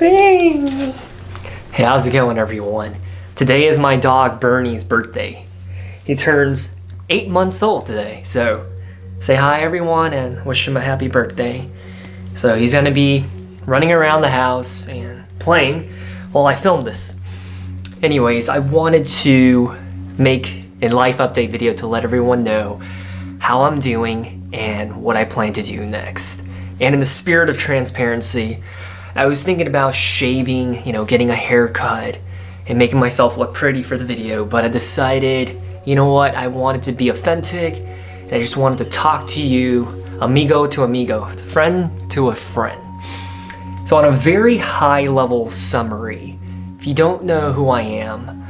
Bing! Hey, how's it going, everyone? Today is my dog Bernie's birthday. He turns 8 months old today, so say hi, everyone, and wish him a happy birthday. So he's gonna be running around the house and playing while I film this. Anyways, I wanted to make a life update video to let everyone know how I'm doing and what I plan to do next. And in the spirit of transparency, I was thinking about shaving, getting a haircut and making myself look pretty for the video, but I decided, you know what, I wanted to be authentic and I just wanted to talk to you, amigo to amigo, friend to a friend. So on a very high level summary, if you don't know who I am,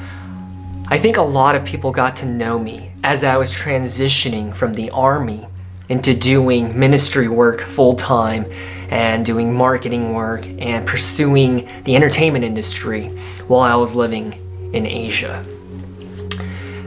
I think a lot of people got to know me as I was transitioning from the army into doing ministry work full-time and doing marketing work and pursuing the entertainment industry while I was living in Asia.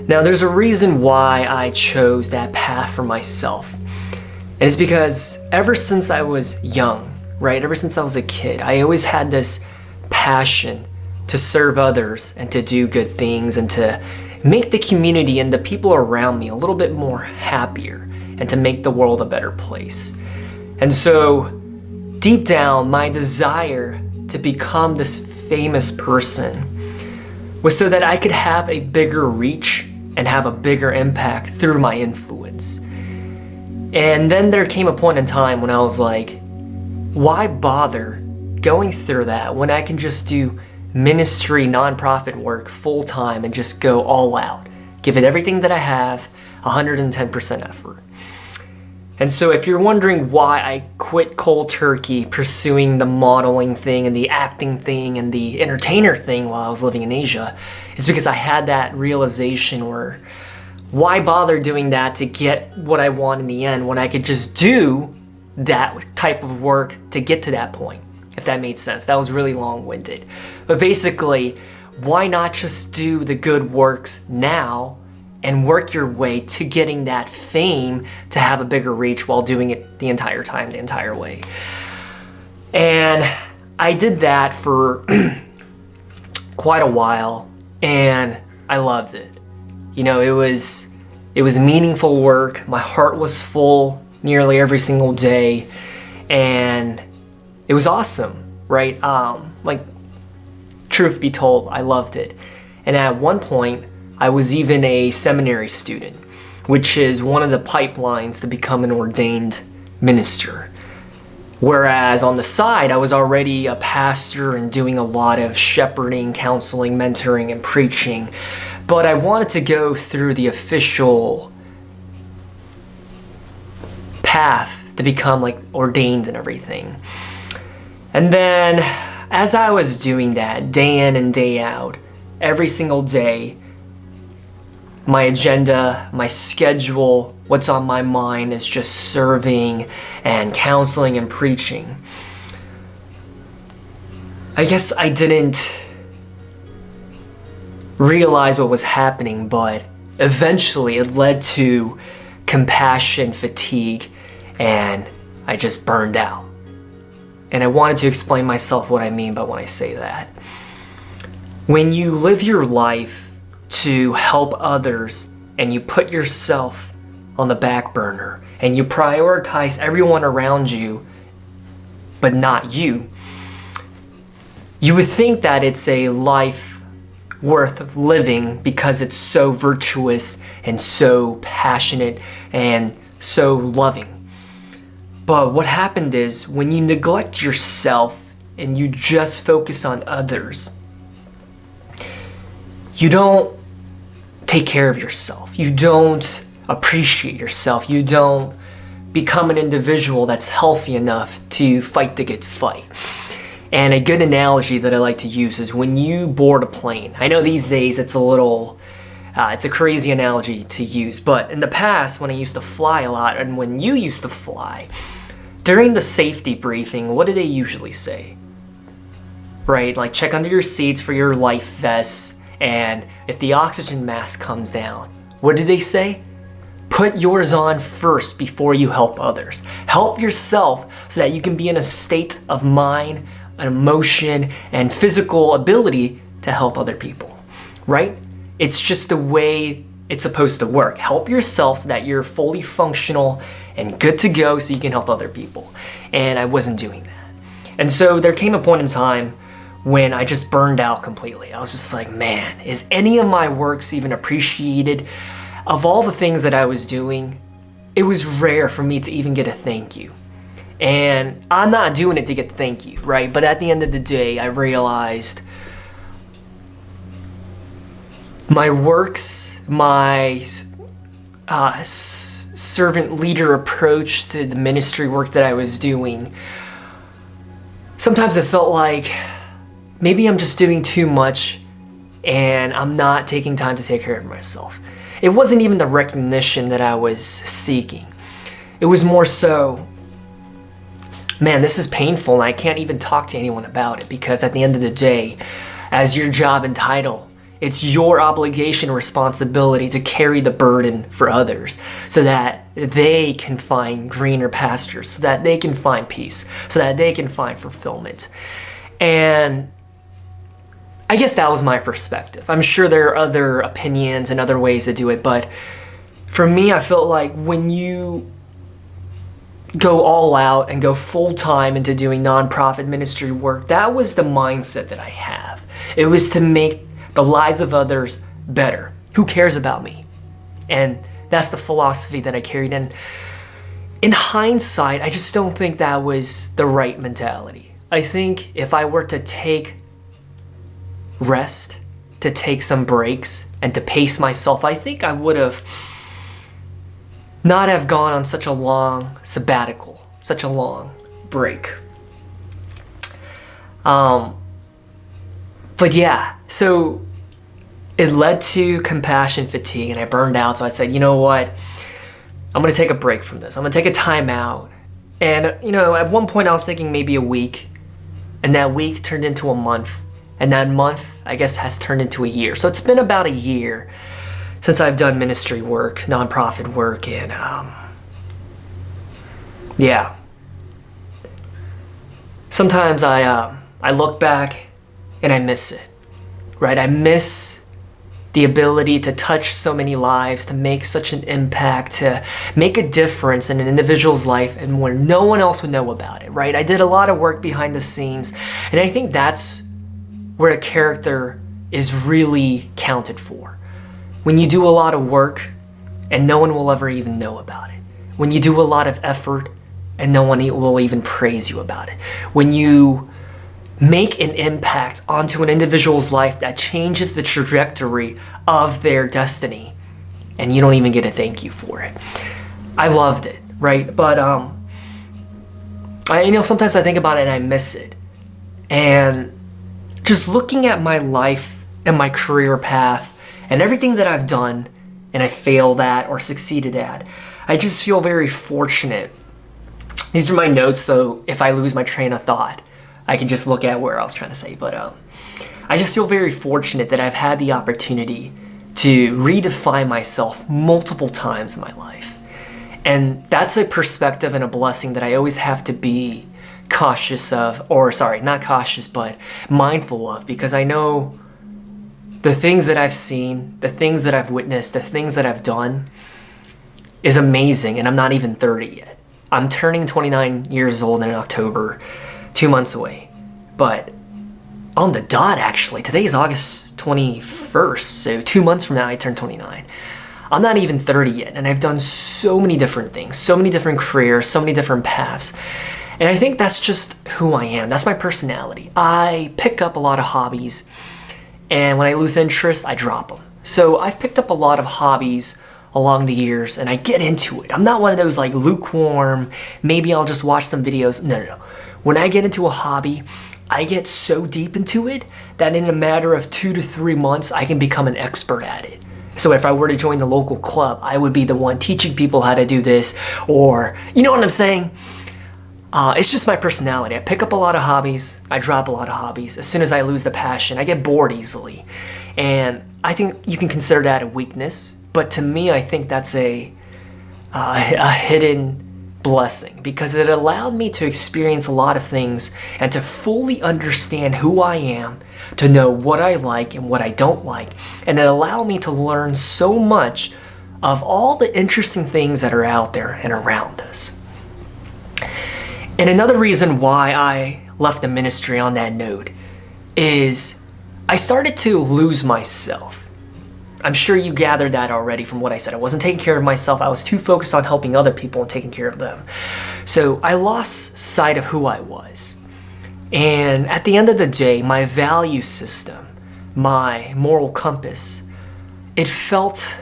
Now, there's a reason why I chose that path for myself. And it's because ever since I was young, ever since I was a kid, I always had this passion to serve others and to do good things and to make the community and the people around me a little bit more happier and to make the world a better place. And so deep down, my desire to become this famous person was so that I could have a bigger reach and have a bigger impact through my influence. And then there came a point in time when I was like, why bother going through that when I can just do ministry nonprofit work full time and just go all out, give it everything that I have, 110% effort. And so if you're wondering why I quit cold turkey pursuing the modeling thing and the acting thing and the entertainer thing while I was living in Asia, it's because I had that realization where why bother doing that to get what I want in the end when I could just do that type of work to get to that point, if that made sense. That was really long-winded. But basically, why not just do the good works now and work your way to getting that fame to have a bigger reach while doing it the entire time, the entire way. And I did that for quite a while and I loved it. It was meaningful work. My heart was full nearly every single day and it was awesome, right? Truth be told, I loved it. And at one point, I was even a seminary student, which is one of the pipelines to become an ordained minister. Whereas on the side, I was already a pastor and doing a lot of shepherding, counseling, mentoring, and preaching. But I wanted to go through the official path to become ordained and everything. And then as I was doing that day in and day out, every single day, my agenda, my schedule, what's on my mind is just serving and counseling and preaching. I guess I didn't realize what was happening, but eventually it led to compassion fatigue and I just burned out. And I wanted to explain myself what I mean by when I say that. When you live your life to help others and you put yourself on the back burner and you prioritize everyone around you but not you, you would think that it's a life worth living because it's so virtuous and so passionate and so loving. But what happened is when you neglect yourself and you just focus on others, you don't take care of yourself. You don't appreciate yourself. You don't become an individual that's healthy enough to fight the good fight. And a good analogy that I like to use is when you board a plane. I know these days it's a crazy analogy to use, but in the past when I used to fly a lot and when you used to fly, during the safety briefing, what do they usually say? Right? Check under your seats for your life vests. And if the oxygen mask comes down, what do they say? Put yours on first before you help others. Help yourself so that you can be in a state of mind, an emotion, and physical ability to help other people, right? It's just the way it's supposed to work. Help yourself so that you're fully functional and good to go so you can help other people. And I wasn't doing that. And so there came a point in time when I just burned out completely. I was just like, man, is any of my works even appreciated? Of all the things that I was doing, it was rare for me to even get a thank you. And I'm not doing it to get thank you, right? But at the end of the day, I realized my works, my servant leader approach to the ministry work that I was doing, sometimes it felt like maybe I'm just doing too much and I'm not taking time to take care of myself. It wasn't even the recognition that I was seeking. It was more so, man, this is painful and I can't even talk to anyone about it, because at the end of the day, as your job and title, it's your obligation and responsibility to carry the burden for others so that they can find greener pastures, so that they can find peace, so that they can find fulfillment. And I guess that was my perspective. I'm sure there are other opinions and other ways to do it, but for me, I felt like when you go all out and go full-time into doing nonprofit ministry work, that was the mindset that I have. It was to make the lives of others better. Who cares about me? And that's the philosophy that I carried. And in hindsight, I just don't think that was the right mentality. I think if I were to take rest, to take some breaks, and to pace myself, I think I would have not have gone on such a long sabbatical, such a long break. But yeah, so it led to compassion fatigue and I burned out. So I said, you know what? I'm going to take a break from this. I'm going to take a time out. And, at one point I was thinking maybe a week, and that week turned into a month. And that month, I guess, has turned into a year. So it's been about a year since I've done ministry work, nonprofit work, and yeah. Sometimes I look back and I miss it, right? I miss the ability to touch so many lives, to make such an impact, to make a difference in an individual's life and where no one else would know about it, right? I did a lot of work behind the scenes, and I think that's where a character is really counted for. When you do a lot of work and no one will ever even know about it. When you do a lot of effort and no one will even praise you about it. When you make an impact onto an individual's life that changes the trajectory of their destiny and you don't even get a thank you for it. I loved it, right? But sometimes I think about it and I miss it. And just looking at my life and my career path and everything that I've done and I failed at or succeeded at, I just feel very fortunate. These are my notes, so if I lose my train of thought, I can just look at where I was trying to say. But I just feel very fortunate that I've had the opportunity to redefine myself multiple times in my life. And that's a perspective and a blessing that I always have to be cautious of, or sorry, not cautious, but mindful of, because I know the things that I've seen, the things that I've witnessed, the things that I've done is amazing, and I'm not even 30 yet. I'm turning 29 years old in October, 2 months away. But on the dot, actually, today is August 21st, so 2 months from now I turn 29. I'm not even 30 yet, and I've done so many different things, so many different careers, so many different paths. And I think that's just who I am. That's my personality. I pick up a lot of hobbies, and when I lose interest, I drop them. So I've picked up a lot of hobbies along the years, and I get into it. I'm not one of those like lukewarm, maybe I'll just watch some videos. No. When I get into a hobby, I get so deep into it that in a matter of 2 to 3 months, I can become an expert at it. So if I were to join the local club, I would be the one teaching people how to do this, or, you know what I'm saying? It's just my personality. I pick up a lot of hobbies. I drop a lot of hobbies. As soon as I lose the passion, I get bored easily. And I think you can consider that a weakness. But to me, I think that's a hidden blessing because it allowed me to experience a lot of things and to fully understand who I am, to know what I like and what I don't like. And it allowed me to learn so much of all the interesting things that are out there and around us. And another reason why I left the ministry on that note is I started to lose myself. I'm sure you gathered that already from what I said. I wasn't taking care of myself. I was too focused on helping other people and taking care of them. So I lost sight of who I was. And at the end of the day, my value system, my moral compass, it felt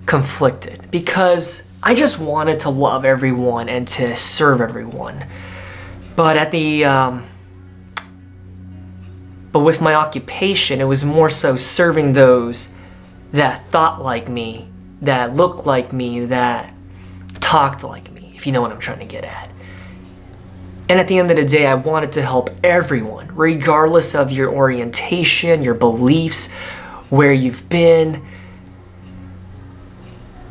conflicted because I just wanted to love everyone and to serve everyone. But But with my occupation, it was more so serving those that thought like me, that looked like me, that talked like me, if you know what I'm trying to get at. And at the end of the day, I wanted to help everyone, regardless of your orientation, your beliefs, where you've been.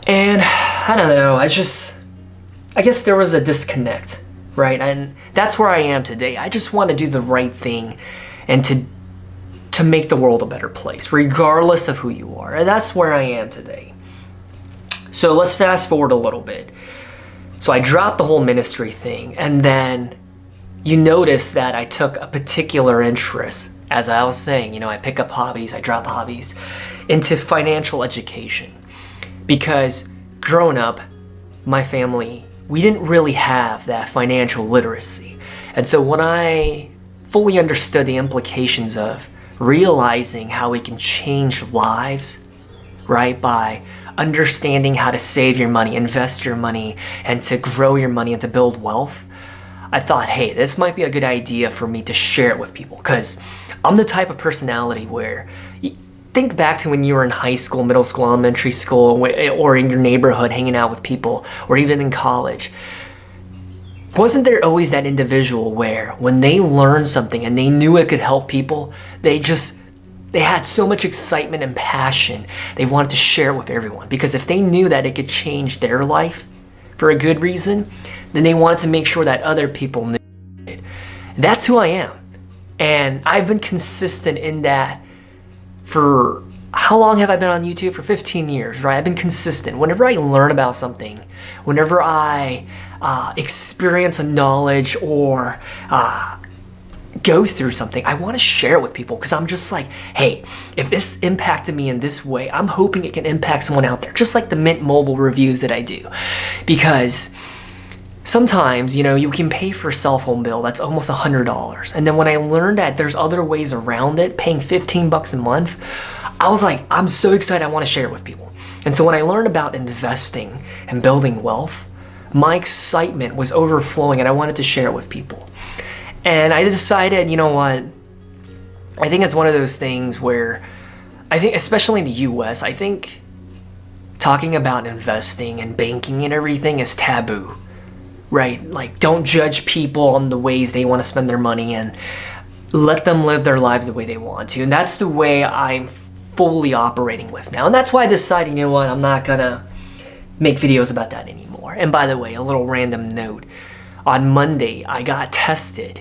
And I don't know, I guess there was a disconnect, right? And that's where I am today. I just want to do the right thing and to make the world a better place, regardless of who you are. And that's where I am today. So let's fast forward a little bit. So I dropped the whole ministry thing, and then you notice that I took a particular interest, as I was saying, I pick up hobbies, I drop hobbies, into financial education. Because growing up, my family, we didn't really have that financial literacy. And so when I fully understood the implications of realizing how we can change lives, right, by understanding how to save your money, invest your money, and to grow your money and to build wealth, I thought, hey, this might be a good idea for me to share it with people, because I'm the type of personality where, think back to when you were in high school, middle school, elementary school, or in your neighborhood hanging out with people, or even in college. Wasn't there always that individual where when they learned something and they knew it could help people, they had so much excitement and passion, they wanted to share it with everyone. Because if they knew that it could change their life for a good reason, then they wanted to make sure that other people knew it. That's who I am. And I've been consistent in that for, how long have I been on YouTube? For 15 years, right? I've been consistent. Whenever I learn about something, whenever I experience a knowledge or go through something, I want to share it with people because I'm just like, hey, if this impacted me in this way, I'm hoping it can impact someone out there. Just like the Mint Mobile reviews that I do. Because sometimes, you can pay for a cell phone bill that's almost $100. And then when I learned that there's other ways around it, paying $15 a month, I was like, I'm so excited, I want to share it with people. And so when I learned about investing and building wealth, my excitement was overflowing and I wanted to share it with people. And I decided, you know what, I think it's one of those things where, I think especially in the US, I think talking about investing and banking and everything is taboo, right? Like, don't judge people on the ways they want to spend their money and let them live their lives the way they want to. And that's the way I'm fully operating with now. And that's why I decided, you know what, I'm not gonna make videos about that anymore. And by the way, a little random note. On Monday, I got tested,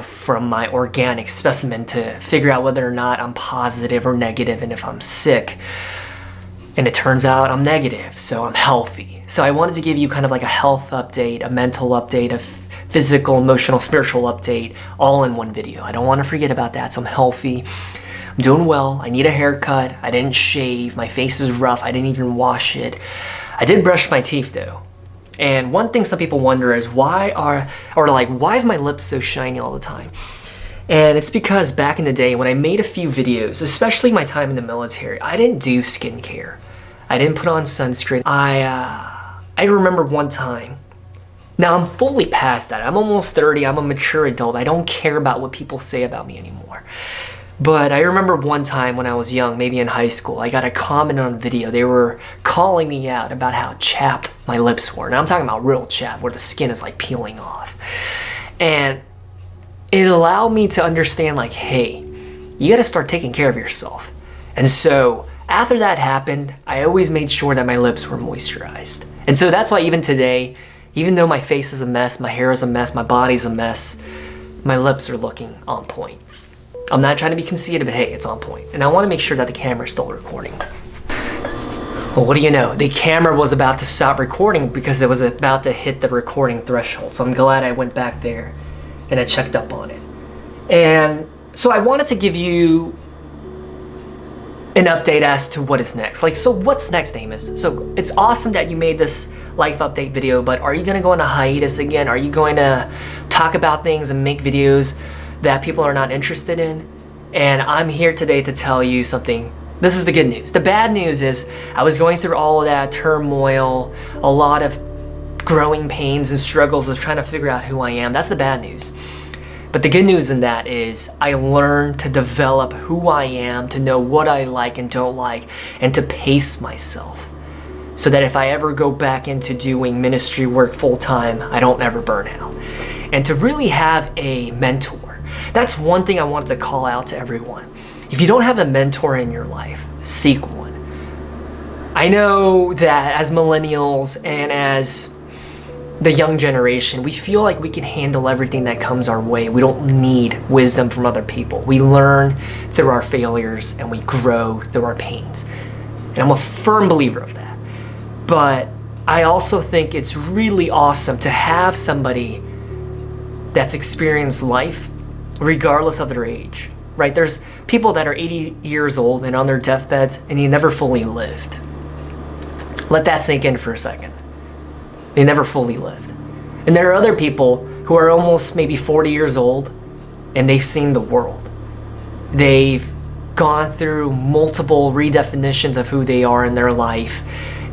from my organic specimen to figure out whether or not I'm positive or negative and if I'm sick. And it turns out I'm negative, so I'm healthy. So I wanted to give you kind of like a health update, a mental update, a physical, emotional, spiritual update, all in one video. I don't want to forget about that, so I'm healthy. I'm doing well. I need a haircut. I didn't shave. My face is rough. I didn't even wash it. I did brush my teeth though. And one thing some people wonder is why is my lips so shiny all the time? And it's because back in the day when I made a few videos, especially my time in the military, I didn't do skincare. I didn't put on sunscreen. I remember one time. Now I'm fully past that. I'm almost 30. I'm a mature adult. I don't care about what people say about me anymore. But I remember one time when I was young, maybe in high school, I got a comment on a video. They were calling me out about how chapped my lips were. And I'm talking about real chapped, where the skin is like peeling off. And it allowed me to understand, like, hey, you gotta start taking care of yourself. And so after that happened, I always made sure that my lips were moisturized. And so that's why even today, even though my face is a mess, my hair is a mess, my body's a mess, my lips are looking on point. I'm not trying to be conceited, but hey, it's on point. And I want to make sure that the camera is still recording. Well, what do you know? The camera was about to stop recording because it was about to hit the recording threshold. So I'm glad I went back there and I checked up on it. And so I wanted to give you an update as to what is next. Like, so what's next, Amos? So it's awesome that you made this life update video, but are you gonna go on a hiatus again? Are you going to talk about things and make videos that people are not interested in? And I'm here today to tell you something. This is the good news. The bad news is I was going through all of that turmoil, a lot of growing pains and struggles of trying to figure out who I am. That's the bad news. But the good news in that is I learned to develop who I am, to know what I like and don't like, and to pace myself so that if I ever go back into doing ministry work full time, I don't ever burn out. And to really have a mentor. That's one thing I wanted to call out to everyone. If you don't have a mentor in your life, seek one. I know that as millennials and as the young generation, we feel like we can handle everything that comes our way. We don't need wisdom from other people. We learn through our failures and we grow through our pains. And I'm a firm believer of that. But I also think it's really awesome to have somebody that's experienced life regardless of their age, right? There's people that are 80 years old and on their deathbeds and they never fully lived. Let that sink in for a second. They never fully lived. And there are other people who are almost maybe 40 years old and they've seen the world. They've gone through multiple redefinitions of who they are in their life.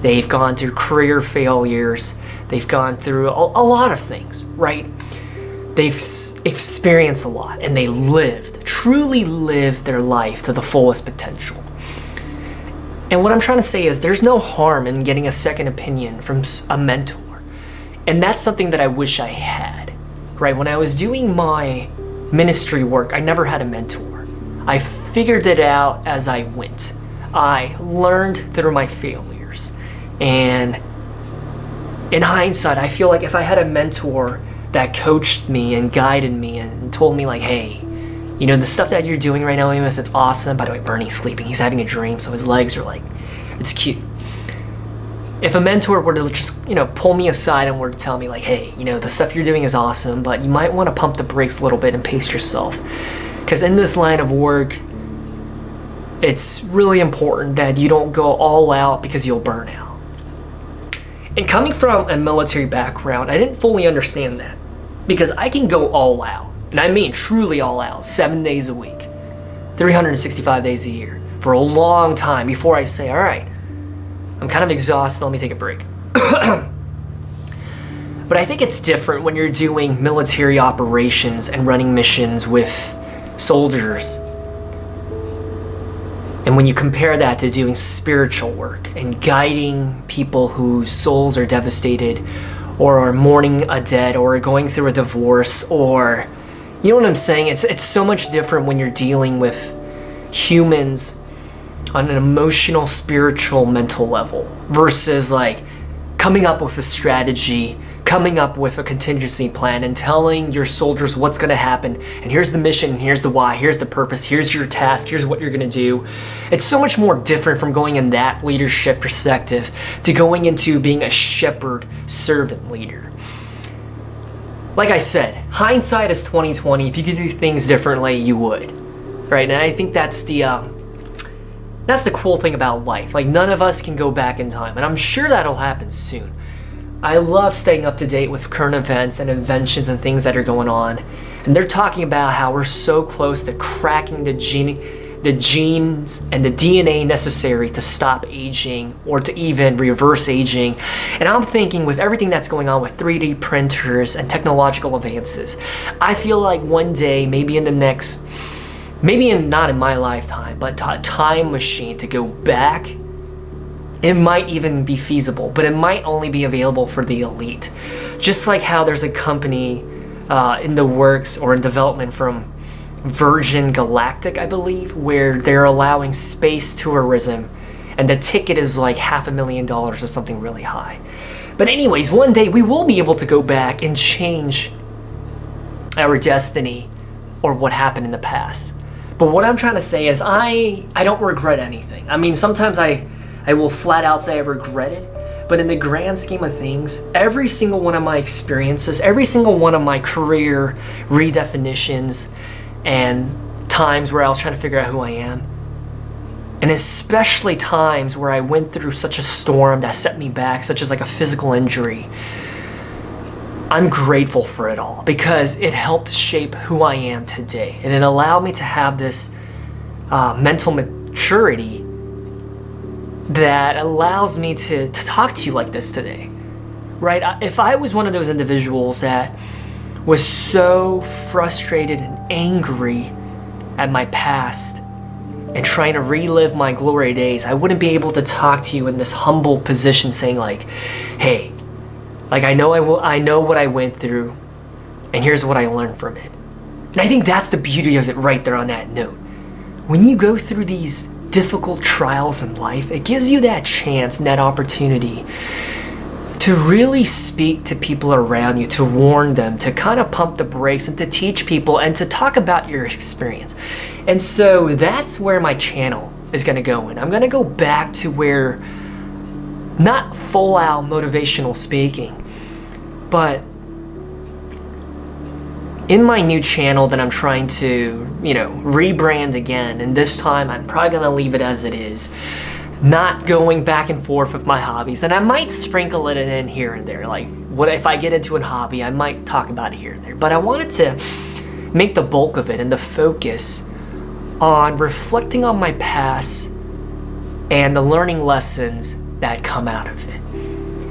They've gone through career failures. They've gone through a lot of things, right? They've experienced a lot and they truly lived their life to the fullest potential. And what I'm trying to say is there's no harm in getting a second opinion from a mentor. And that's something that I wish I had, right? When I was doing my ministry work, I never had a mentor. I figured it out as I went. I learned through my failures. And in hindsight, I feel like if I had a mentor that coached me and guided me and told me like, hey, you know, the stuff that you're doing right now, Amos, it's awesome. By the way, Bernie's sleeping. He's having a dream, so his legs are like, it's cute. If a mentor were to just, pull me aside and were to tell me like, hey, the stuff you're doing is awesome, but you might want to pump the brakes a little bit and pace yourself. Because in this line of work, it's really important that you don't go all out because you'll burn out. And coming from a military background, I didn't fully understand that. Because I can go all out, and I mean truly all out, 7 days a week, 365 days a year, for a long time before I say, all right, I'm kind of exhausted, let me take a break. But I think it's different when you're doing military operations and running missions with soldiers. And when you compare that to doing spiritual work and guiding people whose souls are devastated or are mourning a dead or are going through a divorce, or, you know what I'm saying? It's so much different when you're dealing with humans on an emotional, spiritual, mental level versus like coming up with a strategy, coming up with a contingency plan and telling your soldiers what's going to happen. And here's the mission, and here's the why, here's the purpose, here's your task, here's what you're going to do. It's so much more different from going in that leadership perspective to going into being a shepherd, servant leader. Like I said, hindsight is 20/20. If you could do things differently, you would, right? And I think that's the cool thing about life. Like, none of us can go back in time, and I'm sure that'll happen soon. I love staying up to date with current events and inventions and things that are going on. And they're talking about how we're so close to cracking the genes and the DNA necessary to stop aging or to even reverse aging. And I'm thinking with everything that's going on with 3D printers and technological advances, I feel like one day, maybe not in my lifetime, but a time machine to go back, it might even be feasible, but it might only be available for the elite. Just like how there's a company in the works or in development from Virgin Galactic, I believe, where they're allowing space tourism and the ticket is like $500,000 or something really high. But anyways, one day we will be able to go back and change our destiny or what happened in the past. But what I'm trying to say is I don't regret anything. I mean, sometimes I will flat out say I regret it, but in the grand scheme of things, every single one of my experiences, every single one of my career redefinitions and times where I was trying to figure out who I am, and especially times where I went through such a storm that set me back, such as like a physical injury, I'm grateful for it all because it helped shape who I am today. And it allowed me to have this mental maturity that allows me to talk to you like this today, right? If I was one of those individuals that was so frustrated and angry at my past and trying to relive my glory days, I wouldn't be able to talk to you in this humble position saying like, hey, like I know what I went through and here's what I learned from it. And I think that's the beauty of it right there on that note. When you go through these difficult trials in life, it gives you that chance and that opportunity to really speak to people around you, to warn them, to kind of pump the brakes and to teach people and to talk about your experience. And so that's where my channel is going to go in. I'm going to go back to where, not full out motivational speaking, but in my new channel that I'm trying to, rebrand again, and this time I'm probably going to leave it as it is, not going back and forth with my hobbies, and I might sprinkle it in here and there. Like, what if I get into a hobby, I might talk about it here and there. But I wanted to make the bulk of it and the focus on reflecting on my past and the learning lessons that come out of it.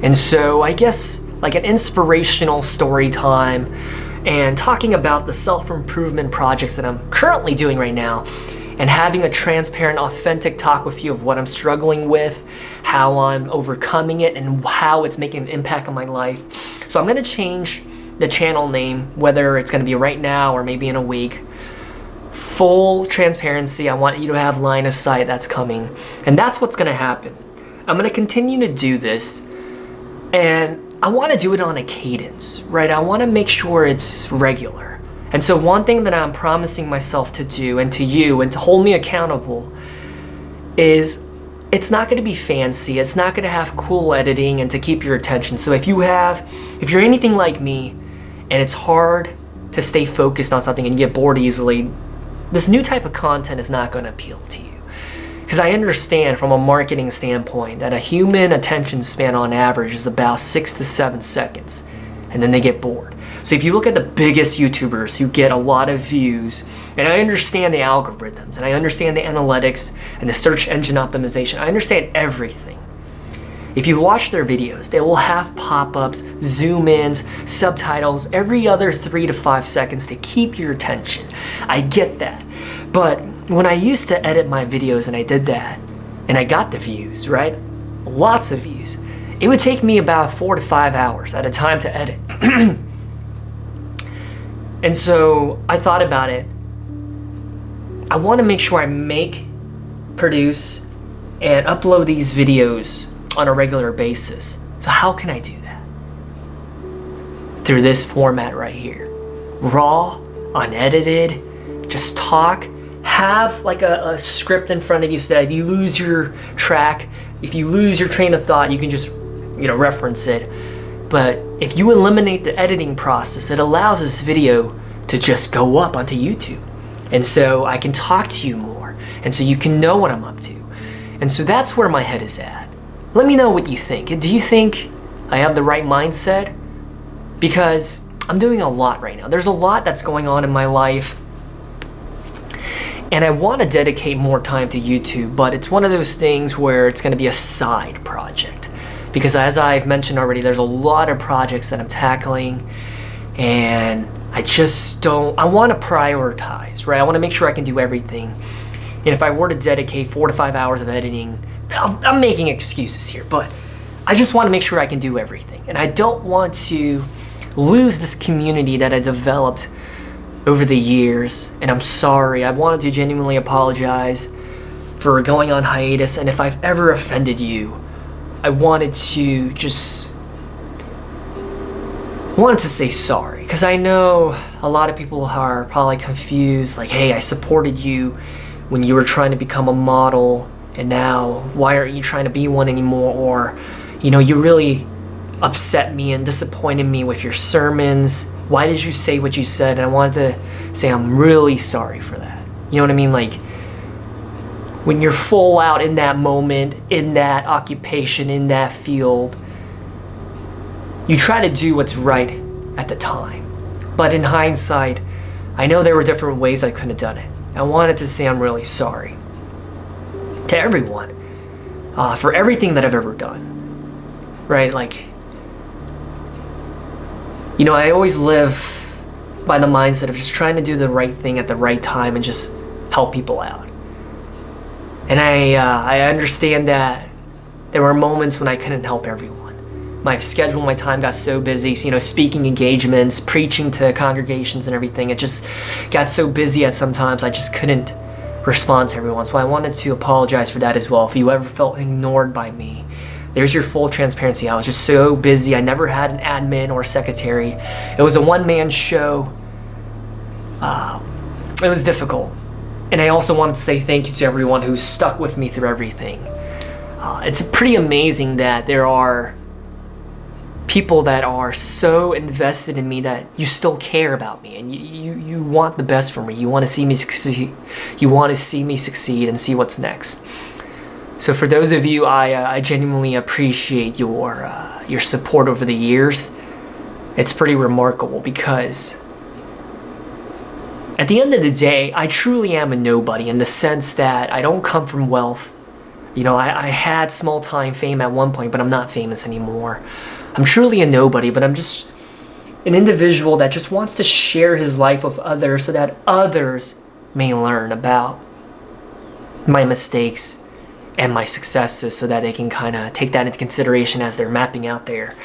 And so I guess like an inspirational story time and talking about the self-improvement projects that I'm currently doing right now, and having a transparent, authentic talk with you of what I'm struggling with, how I'm overcoming it, and how it's making an impact on my life. So I'm gonna change the channel name, whether it's gonna be right now or maybe in a week. Full transparency, I want you to have line of sight that's coming. And that's what's gonna happen. I'm gonna continue to do this, and I wanna do it on a cadence, right? I wanna make sure it's regular. And so one thing that I'm promising myself to do, and to you, and to hold me accountable, is it's not gonna be fancy, it's not gonna have cool editing and to keep your attention. So if you're anything like me, and it's hard to stay focused on something and you get bored easily, this new type of content is not gonna appeal to you. Because I understand from a marketing standpoint that a human attention span on average is about 6 to 7 seconds, and then they get bored. So if you look at the biggest YouTubers who get a lot of views, and I understand the algorithms, and I understand the analytics, and the search engine optimization, I understand everything. If you watch their videos, they will have pop-ups, zoom-ins, subtitles every other 3 to 5 seconds to keep your attention. I get that. But when I used to edit my videos and I did that, and I got the views, right? Lots of views. It would take me about 4 to 5 hours at a time to edit. And so I thought about it. I want to make sure I make, produce, and upload these videos on a regular basis. So how can I do that? Through this format right here. Raw, unedited, just talk. Have like a script in front of you so that if you lose your track, if you lose your train of thought, you can just reference it. But if you eliminate the editing process, it allows this video to just go up onto YouTube. And so I can talk to you more. And so you can know what I'm up to. And so that's where my head is at. Let me know what you think. Do you think I have the right mindset? Because I'm doing a lot right now. There's a lot that's going on in my life. And I want to dedicate more time to YouTube, but it's one of those things where it's going to be a side project. Because as I've mentioned already, there's a lot of projects that I'm tackling, and I want to prioritize, right? I want to make sure I can do everything. And if I were to dedicate 4 to 5 hours of editing, I'm making excuses here, but I just want to make sure I can do everything. And I don't want to lose this community that I developed over the years, and I'm sorry. I wanted to genuinely apologize for going on hiatus, and if I've ever offended you, I wanted to just I wanted to say sorry because I know a lot of people are probably confused, like, hey, I supported you when you were trying to become a model, and now why aren't you trying to be one anymore? Or, you really upset me and disappointed me with your sermons. Why did you say what you said? And I wanted to say I'm really sorry for that. You know what I mean? Like, when you're full out in that moment, in that occupation, in that field, you try to do what's right at the time. But in hindsight, I know there were different ways I could have done it. I wanted to say I'm really sorry to everyone for everything that I've ever done. Right? Like, I always live by the mindset of just trying to do the right thing at the right time and just help people out. And I understand that there were moments when I couldn't help everyone. My schedule, my time got so busy, speaking engagements, preaching to congregations and everything. It just got so busy at sometimes I just couldn't respond to everyone. So I wanted to apologize for that as well. If you ever felt ignored by me, there's your full transparency. I was just so busy. I never had an admin or secretary. It was a one-man show. It was difficult. And I also wanted to say thank you to everyone who stuck with me through everything. It's pretty amazing that there are people that are so invested in me that you still care about me and you want the best for me. You want to see me succeed. You want to see me succeed and see what's next. So for those of you, I genuinely appreciate your support over the years. It's pretty remarkable because at the end of the day, I truly am a nobody in the sense that I don't come from wealth. I had small-time fame at one point, but I'm not famous anymore. I'm truly a nobody, but I'm just an individual that just wants to share his life with others so that others may learn about my mistakes and my successes so that they can kind of take that into consideration as they're mapping out their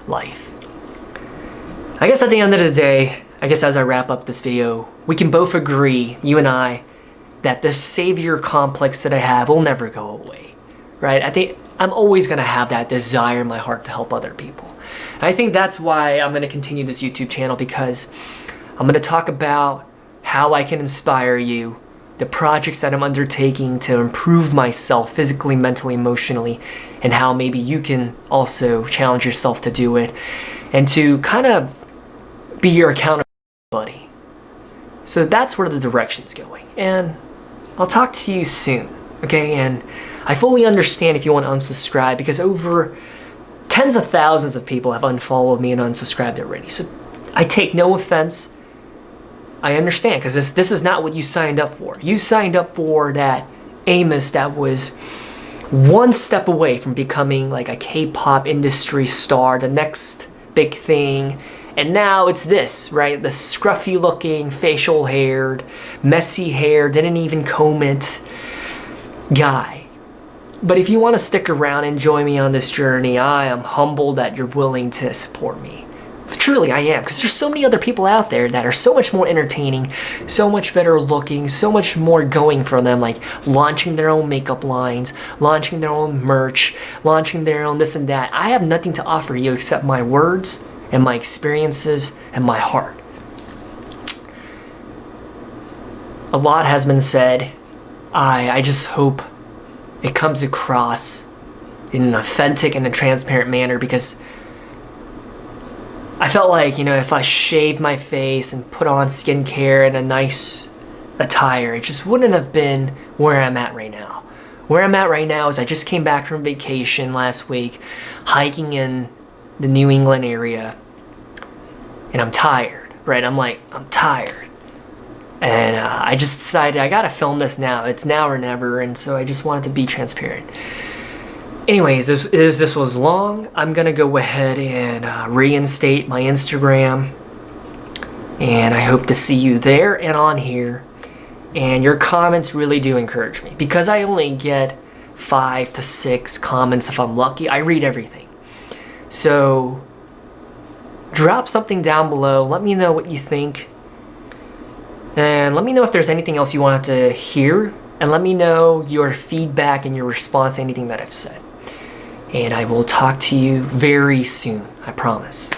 life. I guess at the end of the day, as I wrap up this video, we can both agree, you and I, that this savior complex that I have will never go away, right? I think I'm always going to have that desire in my heart to help other people. And I think that's why I'm going to continue this YouTube channel, because I'm going to talk about how I can inspire you, the projects that I'm undertaking to improve myself physically, mentally, emotionally, and how maybe you can also challenge yourself to do it, and to kind of be your accountability buddy. So that's where the direction's going. And I'll talk to you soon, okay? And I fully understand if you want to unsubscribe, because over tens of thousands of people have unfollowed me and unsubscribed already. So I take no offense. I understand, because this is not what you signed up for. You signed up for that Amos that was one step away from becoming like a K-pop industry star, the next big thing. And now it's this, right? The scruffy looking, facial haired, messy hair, didn't even comb it guy. But if you want to stick around and join me on this journey, I am humbled that you're willing to support me. Truly, I am, because there's so many other people out there that are so much more entertaining, so much better looking, so much more going for them, like launching their own makeup lines, launching their own merch, launching their own this and that. I have nothing to offer you except my words and my experiences and my heart. A lot has been said. I just hope it comes across in an authentic and a transparent manner, because I felt like, if I shaved my face and put on skincare and a nice attire, it just wouldn't have been where I'm at right now. Where I'm at right now is I just came back from vacation last week, hiking in the New England area, and I'm tired, right? I'm tired. And I just decided I gotta film this now. It's now or never, and so I just wanted to be transparent. Anyways, this was long. I'm gonna go ahead and reinstate my Instagram, and I hope to see you there and on here. And your comments really do encourage me, because I only get 5 to 6 comments if I'm lucky. I read everything. So drop something down below. Let me know what you think. And let me know if there's anything else you wanted to hear. And let me know your feedback and your response to anything that I've said. And I will talk to you very soon, I promise.